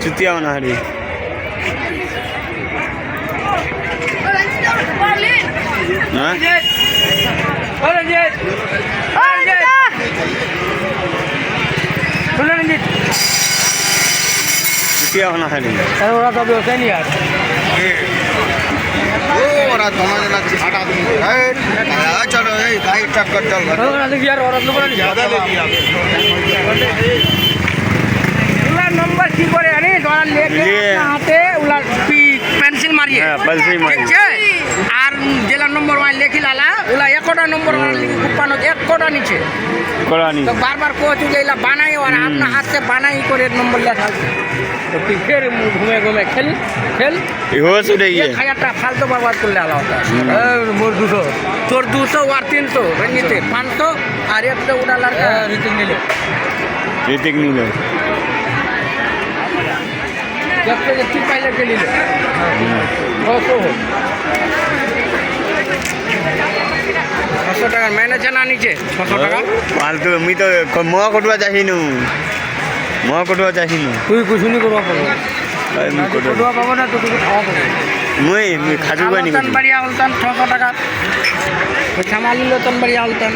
চুতিয়া অনাহারি হ্যাঁ চুতিয়া অনাহারি ওরা তো ব্যবসায় নিয়ে আর ওরা তোমার চলো এই গাড়ি টক্কর চল ওলার নম্বর কি করে জানিস ওরা লেখে হাতে ওলার পেন্সিল মারিয়ে দেখছে আর জেলার নম্বর ওয়াই লেখি লালা ওলা একটা নম্বর কুপানো এক কোটা নিচে তো বারবার কোচ এলা বানাই আর আপনার হাতে বানাই করে নম্বর লেখা তো তুই ফের ঘুমে ঘুমে খেল খেল 1000 ফালতু বরবাদ করলে আলাদা মোর 200 তোর 200 আর 300 রঞ্জিতে 500 আর একটা উড়ালার ঋতিক নিল দেখতে যে কি পাইলে কে নিলে 600 টাকার ম্যানেজার না নিচে 600 টাকা ফালতু আমি তো মহা কটুয়া চাহিনু তুই কুছুনি করবা পাবো কটুয়া পাবো না তো তুই খাওয়া পাবো মুই খাজু বানি বাড়ি আলতান 600 টাকা ছামালিল তন বাড়ি আলতান